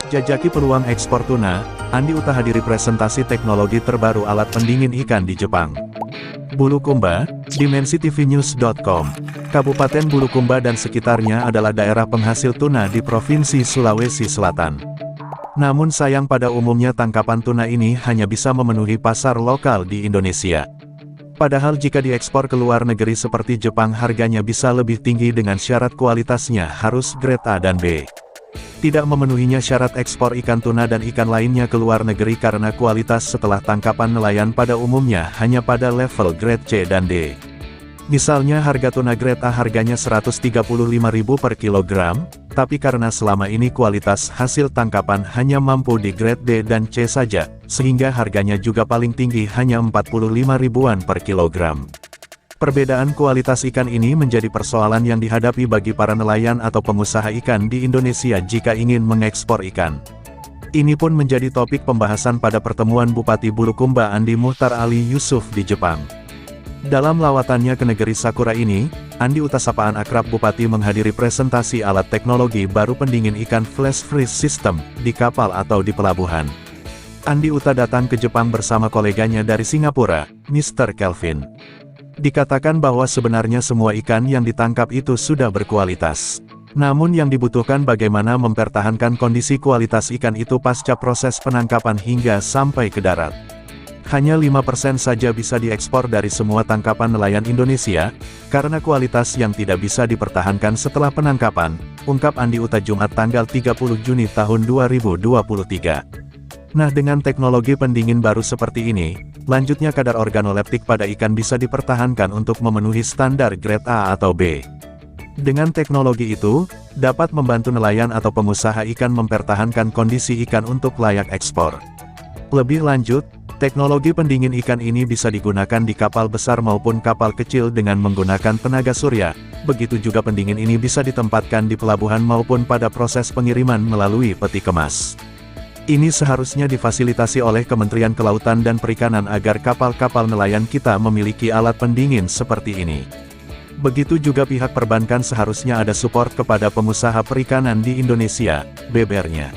Jajaki peluang ekspor tuna, Andi Uta hadiri presentasi teknologi terbaru alat pendingin ikan di Jepang. Bulukumba, DimensiTVNews.com. Kabupaten Bulukumba dan sekitarnya adalah daerah penghasil tuna di Provinsi Sulawesi Selatan. Namun sayang pada umumnya tangkapan tuna ini hanya bisa memenuhi pasar lokal di Indonesia. Padahal jika diekspor ke luar negeri seperti Jepang harganya bisa lebih tinggi dengan syarat kualitasnya harus grade A dan B. Tidak memenuhinya syarat ekspor ikan tuna dan ikan lainnya ke luar negeri karena kualitas setelah tangkapan nelayan pada umumnya hanya pada level grade C dan D. Misalnya harga tuna grade A harganya Rp135.000 per kilogram, tapi karena selama ini kualitas hasil tangkapan hanya mampu di grade D dan C saja, sehingga harganya juga paling tinggi hanya Rp45.000-an per kilogram. Perbedaan kualitas ikan ini menjadi persoalan yang dihadapi bagi para nelayan atau pengusaha ikan di Indonesia jika ingin mengekspor ikan. Ini pun menjadi topik pembahasan pada pertemuan Bupati Bulukumba Andi Muhtar Ali Yusuf di Jepang. Dalam lawatannya ke negeri Sakura ini, Andi Uta sapaan akrab Bupati menghadiri presentasi alat teknologi baru pendingin ikan flash freeze system di kapal atau di pelabuhan. Andi Uta datang ke Jepang bersama koleganya dari Singapura, Mr. Kelvin. Dikatakan bahwa sebenarnya semua ikan yang ditangkap itu sudah berkualitas. Namun yang dibutuhkan bagaimana mempertahankan kondisi kualitas ikan itu pasca proses penangkapan hingga sampai ke darat. Hanya 5% saja bisa diekspor dari semua tangkapan nelayan Indonesia, karena kualitas yang tidak bisa dipertahankan setelah penangkapan, ungkap Andi Uta Jumat tanggal 30 Juni tahun 2023. Nah, dengan teknologi pendingin baru seperti ini, lanjutnya kadar organoleptik pada ikan bisa dipertahankan untuk memenuhi standar grade A atau B. Dengan teknologi itu, dapat membantu nelayan atau pengusaha ikan mempertahankan kondisi ikan untuk layak ekspor. Lebih lanjut, teknologi pendingin ikan ini bisa digunakan di kapal besar maupun kapal kecil dengan menggunakan tenaga surya. Begitu juga pendingin ini bisa ditempatkan di pelabuhan maupun pada proses pengiriman melalui peti kemas. Ini seharusnya difasilitasi oleh Kementerian Kelautan dan Perikanan agar kapal-kapal nelayan kita memiliki alat pendingin seperti ini. Begitu juga pihak perbankan seharusnya ada support kepada pengusaha perikanan di Indonesia, bebernya.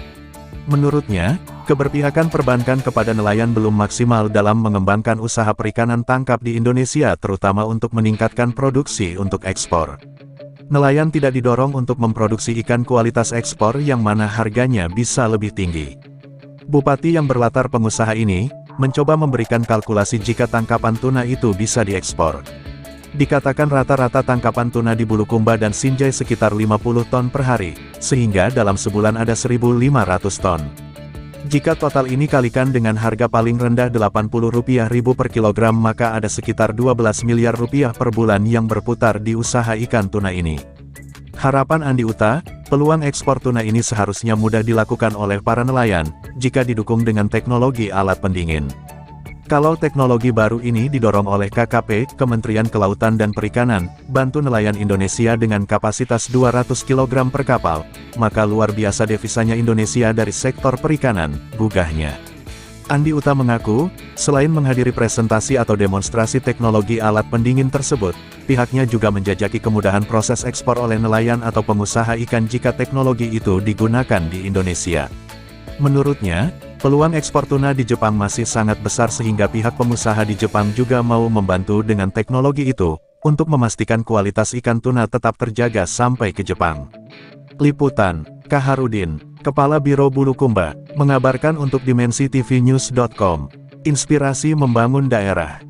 Menurutnya, keberpihakan perbankan kepada nelayan belum maksimal dalam mengembangkan usaha perikanan tangkap di Indonesia terutama untuk meningkatkan produksi untuk ekspor. Nelayan tidak didorong untuk memproduksi ikan kualitas ekspor yang mana harganya bisa lebih tinggi. Bupati yang berlatar pengusaha ini, mencoba memberikan kalkulasi jika tangkapan tuna itu bisa diekspor. Dikatakan rata-rata tangkapan tuna di Bulukumba dan Sinjai sekitar 50 ton per hari, sehingga dalam sebulan ada 1.500 ton. Jika total ini kalikan dengan harga paling rendah Rp80.000 per kilogram maka ada sekitar Rp12 miliar per bulan yang berputar di usaha ikan tuna ini. Harapan Andi Uta, peluang ekspor tuna ini seharusnya mudah dilakukan oleh para nelayan, jika didukung dengan teknologi alat pendingin. Kalau teknologi baru ini didorong oleh KKP, Kementerian Kelautan dan Perikanan, bantu nelayan Indonesia dengan kapasitas 200 kg per kapal, maka luar biasa devisanya Indonesia dari sektor perikanan, gugahnya. Andi Uta mengaku, selain menghadiri presentasi atau demonstrasi teknologi alat pendingin tersebut, pihaknya juga menjajaki kemudahan proses ekspor oleh nelayan atau pengusaha ikan jika teknologi itu digunakan di Indonesia. Menurutnya, peluang ekspor tuna di Jepang masih sangat besar sehingga pihak pengusaha di Jepang juga mau membantu dengan teknologi itu, untuk memastikan kualitas ikan tuna tetap terjaga sampai ke Jepang. Liputan, Kaharudin, Kepala Biro Bulukumba, mengabarkan untuk DimensiTVNews.com. Inspirasi membangun daerah.